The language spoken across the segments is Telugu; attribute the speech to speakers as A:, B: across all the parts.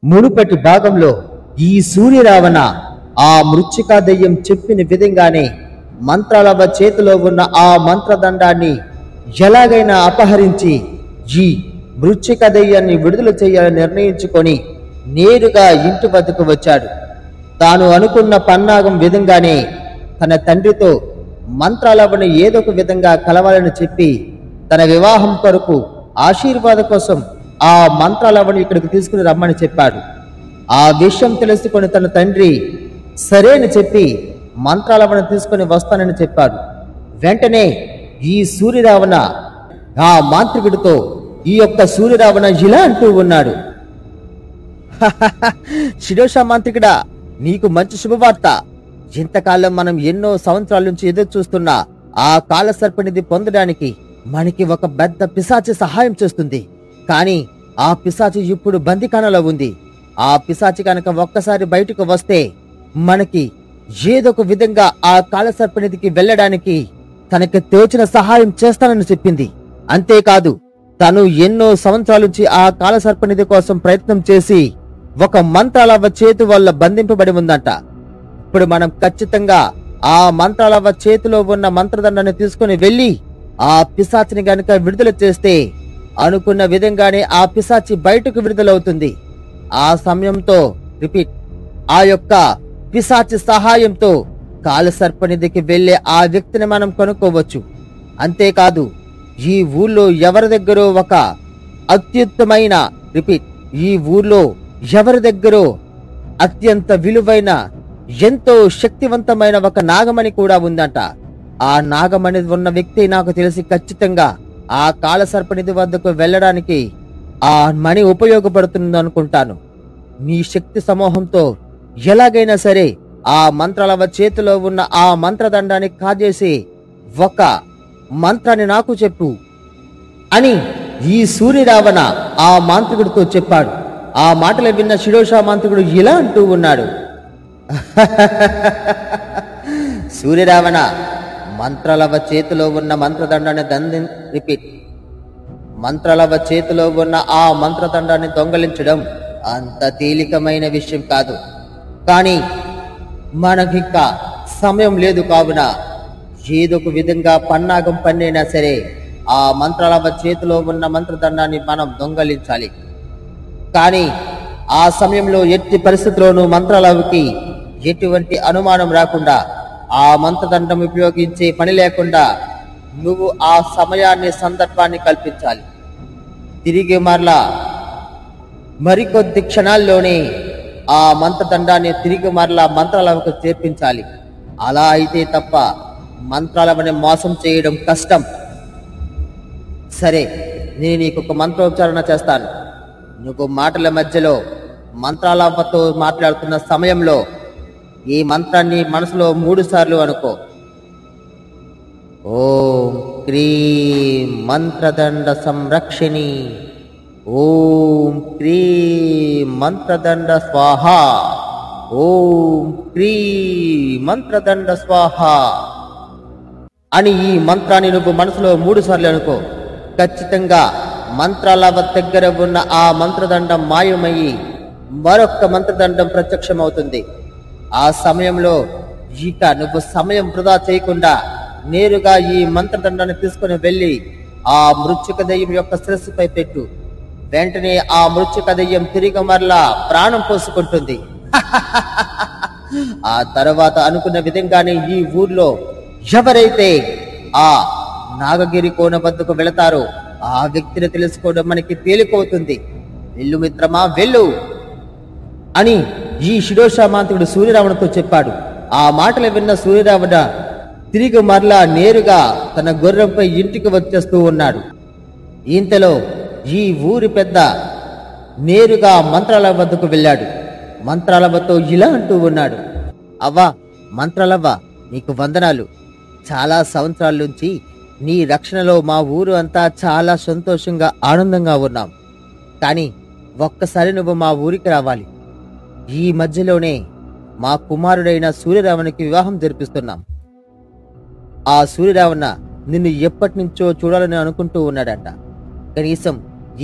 A: మునుపటి భాగంలో ఈ సూర్యరావణ ఆ మృచ్చికా దెయ్యం చెప్పిన విధంగానే మంత్రాలవ చేతిలో ఉన్న ఆ మంత్రదండాన్ని ఎలాగైనా అపహరించి ఈ మృచ్చిక దెయ్యాన్ని విడుదల చేయాలని నిర్ణయించుకొని నేరుగా ఇంటి వద్దకు వచ్చాడు. తాను అనుకున్న పన్నాగం విధంగానే తన తండ్రితో మంత్రాలవను ఏదో ఒక విధంగా కలవాలని చెప్పి తన వివాహం కొరకు ఆశీర్వాద కోసం ఆ మంత్రాలవను ఇక్కడికి తీసుకుని రమ్మని చెప్పాడు. ఆ విషయం తెలుసుకొని తన తండ్రి సరే అని చెప్పి మంత్రాలవను తీసుకొని వస్తానని చెప్పాడు. వెంటనే ఈ సూర్యరావణ ఆ మాంత్రికుడితో ఈ యొక్క సూర్యరావణ ఇలా అంటూ ఉన్నాడు, శిరోష మాంత్రికుడా, నీకు మంచి శుభవార్త. ఇంతకాలం మనం ఎన్నో సంవత్సరాల నుంచి ఎదురు చూస్తున్న ఆ కాలసర్పనిధి పొందడానికి మనకి ఒక పెద్ద పిశాచి సహాయం చేస్తుంది. కానీ ఆ పిశాచి ఇప్పుడు బందిఖానలో ఉంది. ఆ పిశాచి కనుక ఒక్కసారి బయటకు వస్తే మనకి ఏదో ఒక విధంగా ఆ కాలసర్పనిధికి వెళ్ళడానికి తనకి తోచిన సహాయం చేస్తానని చెప్పింది. అంతేకాదు, తను ఎన్నో సంవత్సరాల నుంచి ఆ కాలసర్పనిధి కోసం ప్రయత్నం చేసి ఒక మంత్రాలవ చేతి వల్ల బంధింపబడి ఉందంట. ఇప్పుడు మనం ఖచ్చితంగా ఆ మంత్రాలవ చేతిలో ఉన్న మంత్రదండాన్ని తీసుకుని వెళ్ళి ఆ పిశాచిని గనుక విడుదల చేస్తే అనుకున్న విధంగానే ఆ పిశాచి బయటకు విడుదలవుతుంది. ఆ సమయంతో ఆ యొక్క పిశాచి సహాయంతో కాలసర్పనిధికి వెళ్లే ఆ వ్యక్తిని మనం కనుక్కోవచ్చు. అంతేకాదు, ఈ ఊర్లో ఎవరి దగ్గర ఒక అత్యుత్తమైన ఈ ఊర్లో ఎవరి దగ్గర అత్యంత విలువైన ఎంతో శక్తివంతమైన ఒక నాగమణి కూడా ఉందంట. ఆ నాగమణి ఉన్న వ్యక్తి నాకు తెలిసి ఖచ్చితంగా ఆ కాలసర్పనిధి వద్దకు వెళ్ళడానికి ఆ మణి ఉపయోగపడుతుంది అనుకుంటాను. నీ శక్తి సమూహంతో ఎలాగైనా సరే ఆ మంత్రాలవ చేతిలో ఉన్న ఆ మంత్రదండాన్ని కాజేసి ఒక మంత్రాన్ని నాకు చెప్పు అని ఈ సూర్యరావణ ఆ మాంత్రికుడితో చెప్పాడు. ఆ మాటలు విన్న శిరోష మాంత్రికుడు ఇలా అంటూ ఉన్నాడు, సూర్యరావణ, మంత్రాలవ చేతిలో ఉన్న మంత్రదండాన్ని మంత్రాలవ చేతిలో ఉన్న ఆ మంత్రదండాన్ని దొంగలించడం అంత తేలికమైన విషయం కాదు. కానీ మనకింక సమయం లేదు. కావున ఏదో ఒక విధంగా పన్నాగం పన్నైనా సరే ఆ మంత్రాలవ చేతిలో ఉన్న మంత్రదండాన్ని మనం దొంగలించాలి. కానీ ఆ సమయంలో ఎట్టి పరిస్థితుల్లోనూ మంత్రాలవకి ఎటువంటి అనుమానం రాకుండా ఆ మంత్రదండం ఉపయోగించే పని లేకుండా నువ్వు ఆ సమయాన్ని సందర్భాన్ని కల్పించాలి. తిరిగి మరికొద్ది క్షణాల్లోనే ఆ మంత్రదండాన్ని తిరిగి మంత్రాలవకు చేర్పించాలి. అలా అయితే తప్ప మంత్రాలవని మోసం చేయడం కష్టం. సరే, నేను నీకు ఒక మంత్రోచ్చారణ చేస్తాను. నువ్వు మాటల మధ్యలో మంత్రాలవతో మాట్లాడుతున్న సమయంలో ఈ మంత్రాన్ని మనసులో 3 సార్లు అనుకో. ఓం క్రీం మంత్రదండ సంరక్షిణి, ఓం క్రీం మంత్రదండ స్వాహ, ఓం క్రీం మంత్రదండ స్వాహ అని ఈ మంత్రాన్ని నువ్వు మనసులో 3 సార్లు అనుకో. ఖచ్చితంగా మంత్రాలవ దగ్గర ఉన్న ఆ మంత్రదండం మాయమయ్యి మరొక్క మంత్రదండం ప్రత్యక్షమవుతుంది. ఆ సమయంలో ఇక నువ్వు సమయం వృధా చేయకుండా నేరుగా ఈ మంత్రదండాన్ని తీసుకుని వెళ్ళి ఆ మృచ్చిక దెయ్యం యొక్క శిరస్సుపై పెట్టు. వెంటనే ఆ మృచ్చిక దెయ్యం తిరిగి ప్రాణం పోసుకుంటుంది. ఆ తర్వాత అనుకున్న విధంగానే ఈ ఊర్లో ఎవరైతే ఆ నాగగిరి కోన వద్దకు వెళతారో ఆ వ్యక్తిని తెలుసుకోవడం మనకి తేలికవుతుంది. వెళ్ళు మిత్రమా, వెళ్ళు అని ఈ శిరోష మాంత్రికుడు సూర్యరావణతో చెప్పాడు. ఆ మాటలు విన్న సూర్యరావణ తిరిగి నేరుగా తన గుర్రంపై ఇంటికి వచ్చేస్తూ ఉన్నాడు. ఇంతలో ఈ ఊరి పెద్ద నేరుగా మంత్రాలవ వద్దకు వెళ్ళాడు. మంత్రాలవతో ఇలా అంటూ ఉన్నాడు, అవ్వా మంత్రాలవ్వ, నీకు వందనాలు. చాలా సంవత్సరాల నుంచి నీ రక్షణలో మా ఊరు అంతా చాలా సంతోషంగా ఆనందంగా ఉన్నాం. కానీ ఒక్కసారి నువ్వు మా ఊరికి రావాలి. ఈ మధ్యలోనే మా కుమారుడైన సూర్యరావణకి వివాహం జరిపిస్తున్నాం. ఆ సూర్యరావణ నిన్ను ఎప్పటి నుంచో చూడాలని అనుకుంటూ ఉన్నాడంట. కనీసం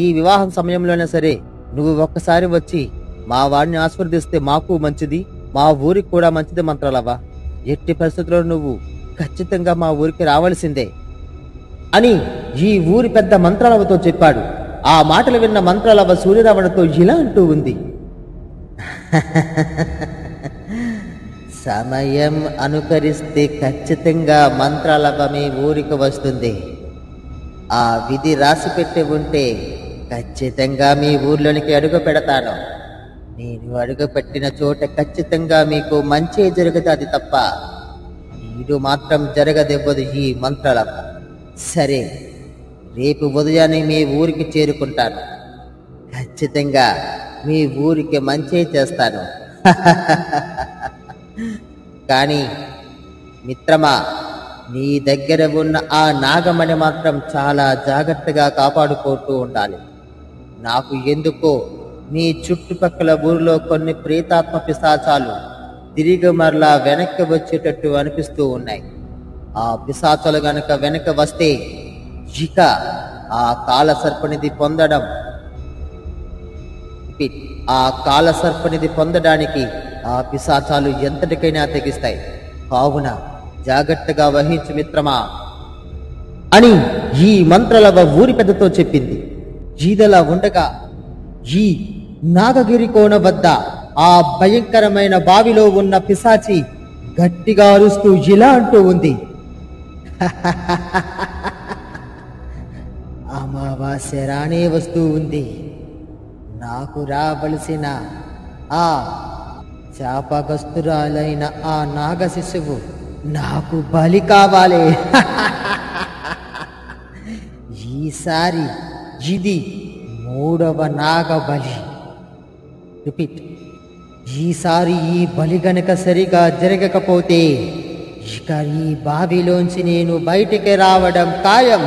A: ఈ వివాహం సమయంలోనే సరే నువ్వు ఒక్కసారి వచ్చి మా వాడిని ఆశీర్వదిస్తే మాకు మంచిది, మా ఊరికి కూడా మంచిది మంత్రాలవ్వ. ఎట్టి పరిస్థితుల్లో నువ్వు ఖచ్చితంగా మా ఊరికి రావాల్సిందే అని ఈ ఊరి పెద్ద మంత్రాలవ్వతో చెప్పాడు. ఆ మాటలు విన్న మంత్రాలవ్వ సూర్యరావణతో ఇలా అంటూ ఉంది. సమయం అనుకరిస్తే ఖచ్చితంగా మంత్రాలవ్వ మీ ఊరికి వస్తుంది. ఆ విధి రాసి పెట్టి ఉంటే ఖచ్చితంగా మీ ఊర్లోనికి అడుగు పెడతాను. నేను అడుగు పెట్టిన చోట ఖచ్చితంగా మీకు మంచి జరుగుతుంది తప్ప ఈడు మాత్రం జరగదివ్వదు ఈ మంత్రాలవ్వ. సరే, రేపు ఉదయాన్నే మీ ఊరికి చేరుకుంటాను. ఖచ్చితంగా మీ ఊరికి మంచి చేస్తాను. కానీ మిత్రమా, నీ దగ్గర ఉన్న ఆ నాగమణి మాత్రం చాలా జాగ్రత్తగా కాపాడుకుంటూ ఉండాలి. నాకు ఎందుకో మీ చుట్టుపక్కల ఊరిలో కొన్ని ప్రేతాత్మ పిశాచాలు తిరిగి మరలా వెనక్కి వచ్చేటట్టు అనిపిస్తూ ఉన్నాయి. ఆ పిశాచాలు గనక వెనక వస్తే ఇక ఆ కాలసర్పనిధి పొందడానికి ఆ పిశాచాలు ఎంతటికైనా తెగిస్తాయి. కావున జాగ్రత్తగా వహించు మిత్రమా అని ఈ మంత్రాలవ్వ ఊరి పెద్దతో చెప్పింది. ఈదలా ఉండగా ఈ నాగగిరి కోన వద్ద ఆ భయంకరమైన బావిలో ఉన్న పిశాచి గట్టిగా అరుస్తూ ఇలా అంటూ ఉంది. అమావాస్య రానే వస్తూ ఉంది. నాకు రావలసిన ఆ శాపగ్రస్తురాలైన ఆ నాగ శిశువు నాకు బలి కావాలి. ఈసారి ఇది 3వ నాగ బలి. రిపీట్, ఈసారి ఈ బలి గనక సరిగా జరగకపోతే ఇక ఈ బావిలోంచి నేను బయటికి రావడం ఖాయం.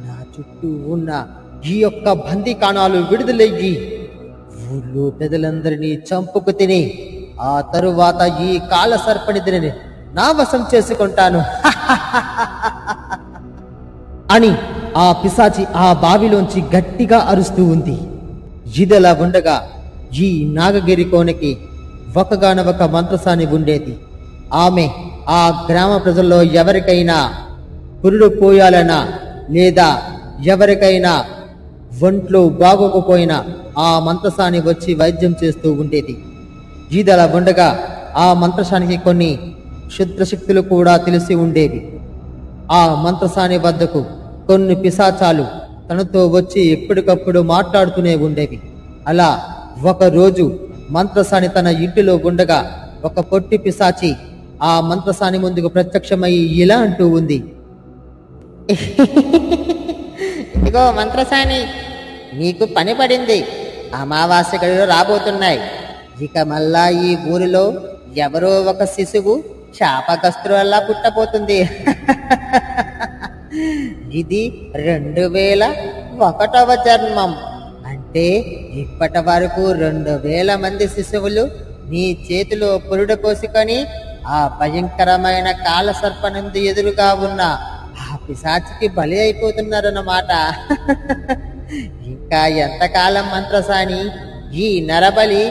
A: నా చుట్టూ ఉన్న ఈ యొక్క బందీకాణాలు విడుదలయ్యి ఊళ్ళో ప్రజలందరినీ చంపుకు తిని ఆ తరువాత ఈ కాల సర్పనిధిని నా వశం చేసుకుంటాను అని ఆ పిశాచి ఆ బావిలోంచి గట్టిగా అరుస్తూ ఉంది. ఇదలా ఉండగా ఈ నాగగిరి కోనకి ఒకగానొక మంత్రసాని ఉండేది. ఆమె ఆ గ్రామ ప్రజల్లో ఎవరికైనా పురుడు పోయాలన్నా లేదా ఎవరికైనా ఒంట్లో బాగోకపోయినా ఆ మంత్రసాని వచ్చి వైద్యం చేస్తూ ఉండేది. ఇదలా ఉండగా ఆ మంత్రసానికి కొన్ని క్షుద్రశక్తులు కూడా తెలిసి ఉండేవి. ఆ మంత్రసాని వద్దకు కొన్ని పిశాచాలు తనతో వచ్చి ఎప్పటికప్పుడు మాట్లాడుతూనే ఉండేవి. అలా ఒకరోజు మంత్రసాని తన ఇంటిలో ఉండగా ఒక పొట్టి పిశాచి ఆ మంత్రసాని ముందుకు ప్రత్యక్షమై ఇలా అంటూ ఉంది. ఇదిగో మంత్రసాని, నీకు పని పడింది. అమావాస్య గడిలో రాబోతున్నాయి. ఇక మళ్ళా ఈ ఊరిలో ఎవరో ఒక శిశువు శాపగ్రస్తురాల్లా పుట్టబోతుంది. ఇది 2001వ జన్మం. అంటే ఇప్పటి వరకు 2000 మంది శిశువులు నీ చేతిలో పురుడు పోసుకొని ఆ భయంకరమైన కాల సర్పనందు ఎదురుగా ఉన్న ఆ పిశాచికి బలి అయిపోతున్నారన్నమాట. ఇంకా ఎంతకాలం మంత్రసాని ఈ నరబలి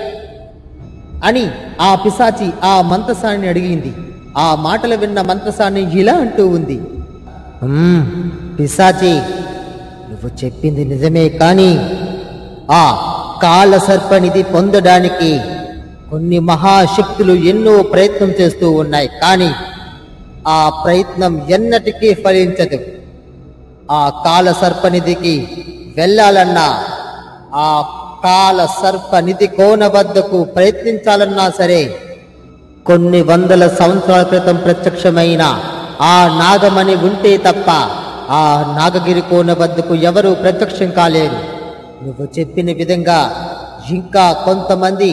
A: అని ఆ పిశాచి ఆ మంత్రసాని అడిగింది. ఆ మాటలు విన్న మంత్రసాని ఇలా అంటూ ఉంది. పిశాచి, నువ్వు చెప్పింది నిజమే, కానీ ఆ కాల సర్పనిధి పొందడానికి కొన్ని మహాశక్తులు ఎన్నో ప్రయత్నం చేస్తూ ఉన్నాయి. కానీ ఆ ప్రయత్నం ఎన్నటికీ ఫలించదు. ఆ కాల సర్పనిధికి వెళ్ళాలన్నా, ఆ కాల సర్పనిధి కోన వద్దకు ప్రయత్నించాలన్నా సరే కొన్ని వందల సంవత్సరాల క్రితం ప్రత్యక్షమైన ఆ నాగమణి ఉంటే తప్ప ఆ నాగగిరి కోన వద్దకు ఎవరూ ప్రత్యక్షం కాలేరు. నువ్వు చెప్పిన విధంగా ఇంకా కొంతమంది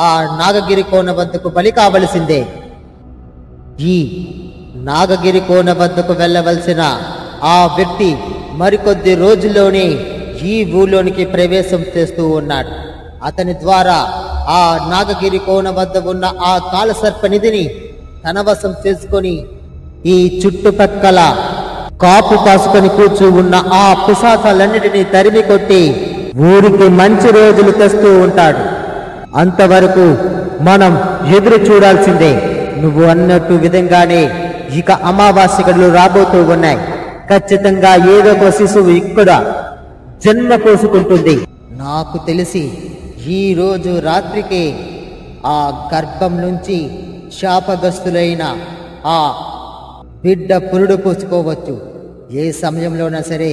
A: ఆ నాగగిరి కోన వద్దకు బలి కావలసిందే. ఈ నాగగిరి కోన వద్దకు వెళ్ళవలసిన ఆ వ్యక్తి మరికొద్ది రోజుల్లోనే ఈ ఊళ్ళోనికి ప్రవేశం చేస్తూ ఉన్నాడు. అతని ద్వారా ఆ నాగగిరి కోన వద్ద ఉన్న ఆ కాలసర్పనిధిని తన వశం చేసుకొని ఈ చుట్టుపక్కల కాపు కాసుకొని కూర్చు ఉన్న ఆ పిశాచాలన్నిటినీ తరిమి కొట్టి ఊరికి మంచి రోజులు తెస్తూ ఉంటాడు. అంతవరకు మనం ఎదురు చూడాల్సిందే. నువ్వు అన్నట్టు విధంగానే ఇక అమావాస్య గడులు రాబోతూ ఉన్నాయి. ఖచ్చితంగా ఏదో ఒక శిశువు ఇక్కడ జన్మ పోసుకుంటుంది. నాకు తెలిసి ఈ రోజు రాత్రికి ఆ గర్భం నుంచి శాపగ్రస్తులైన ఆ బిడ్డ పురుడు పోసుకోవచ్చు. ఏ సమయంలోనా సరే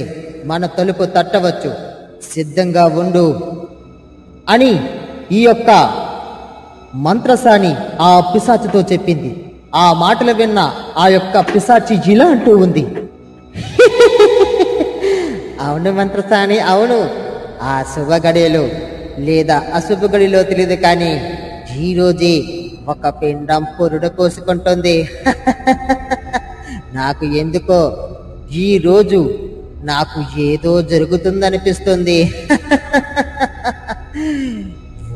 A: మన తలుపు తట్టవచ్చు. సిద్ధంగా ఉండు అని ఈ యొక్క మంత్రసాని ఆ పిశాచితో చెప్పింది. ఆ మాటలు విన్న ఆ యొక్క పిశాచి ఇలా అంటూ ఉంది, అవును మంత్రసాని, అవును. ఆ శుభ గడియలో లేదా అశుభ గడిలో తెలియదు, కానీ ఈ రోజే ఒక పిండం పురుడు పోసుకుంటుంది. నాకు ఎందుకో ఈ రోజు నాకు ఏదో జరుగుతుందనిపిస్తుంది.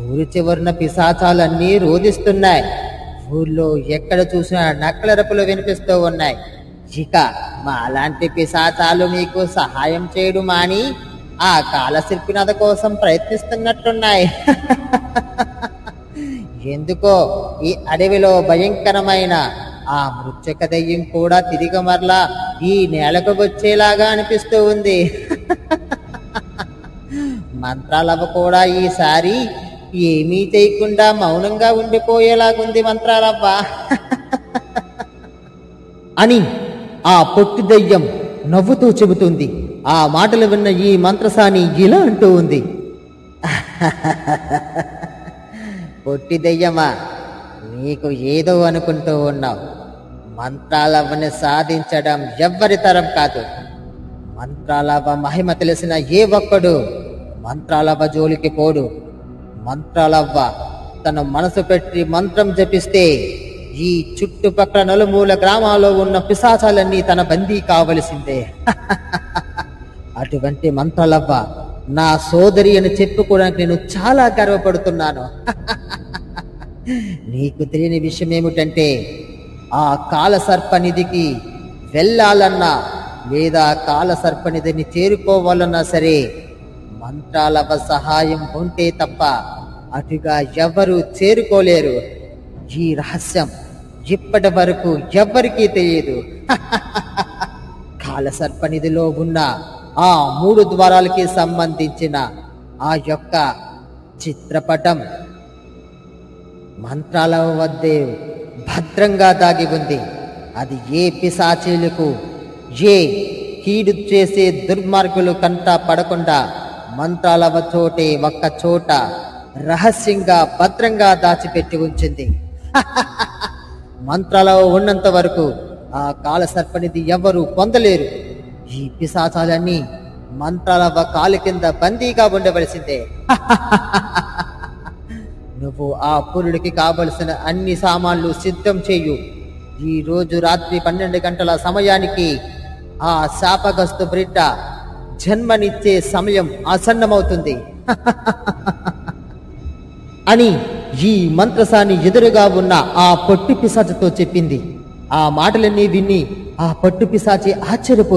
A: ఊరి చివరిన పిశాచాలన్నీ రోధిస్తున్నాయి. ఊర్లో ఎక్కడ చూసినా నక్కలరపులు వినిపిస్తూ ఉన్నాయి. ఇక మా అలాంటి పిశాచాలు మీకు సహాయం చేయడం మాని ఆ కాలశిల్పినద కోసం ప్రయత్నిస్తున్నట్టున్నాయి. ఎందుకో ఈ అడవిలో భయంకరమైన ఆ మృత్యుక దయ్యం కూడా తిరిగి మరలా ఈ నేలకు వచ్చేలాగా అనిపిస్తూ ఉంది. మంత్రాలవ కూడా ఈసారి ఏమీ చేయకుండా మౌనంగా ఉండిపోయేలాగుంది మంత్రాలవ్వ అని ఆ పొట్టి దయ్యం నవ్వుతూ చెబుతుంది. ఆ మాటలు విన్న ఈ మంత్రసాని ఇలా అంటూ ఉంది, పొట్టి దయ్యమా, నీకు ఏదో అనుకుంటూ ఉన్నావు. మంత్రాలవ్వని సాధించడం ఎవ్వరి తరం కాదు. మంత్రాలవ్వ మహిమ తెలిసిన ఏ ఒక్కడు మంత్రాలవ్వ జోలికి పోడు. మంత్రాలవ్వ తన మనసు పెట్టి మంత్రం జపిస్తే ఈ చుట్టుపక్కల నలుమూల గ్రామాల్లో ఉన్న పిశాచాలన్నీ తన బందీ కావలసిందే. అటువంటి మంత్రాలవ్వ నా సోదరి అని చెప్పుకోవడానికి నేను చాలా గర్వపడుతున్నాను. నీకు తెలియని విషయం ఏమిటంటే, ఆ కాలసర్పనిధికి వెళ్ళాలన్నా లేదా కాలసర్పనిధిని చేరుకోవాలన్నా సరే మంత్రాలవ్వ సహాయం ఉంటే తప్ప అటుగా ఎవరు చేరుకోలేరు. ఈ రహస్యం ఇప్పటి వరకు ఎవ్వరికీ తెలియదు. కాలసర్పనిధిలో ఉన్న ఆ 3 ద్వారాలకి సంబంధించిన ఆ యొక్క చిత్రపటం మంత్రాలవ్వ వద్దే భద్రంగా దాగి ఉంది. అది ఏ పిశాచీలకు, ఏ కీడు చేసే దుర్మార్గులు కంట పడకుండా మంత్రాలవ్వ చోటే ఒక్క చోట రహస్యంగా భద్రంగా దాచిపెట్టి ఉంచింది. మంత్రాలవ్వ ఉన్నంత వరకు ఆ కాలసర్పనిధి ఎవరు పొందలేరు. ఈ పిశాచాలన్నీ మంత్రాలవ్వ కాలు కింద బందీగా ఉండవలసిందే. నువ్వు ఆ పురుడికి కావలసిన అన్ని సామాన్లు సిద్ధం చేయు. ఈ రోజు రాత్రి 12 గంటల సమయానికి ఆ శాపగ్రస్తు బిడ్డ జన్మనిచ్చే సమయం ఆసన్నమవుతుంది అని ఈ మంత్రసాని ఎదురుగా ఉన్న ఆ పొట్టి పిశాచితో చెప్పింది. ఆ మాటలన్నీ విని ఆ పొట్టి పిశాచి ఆశ్చర్యపో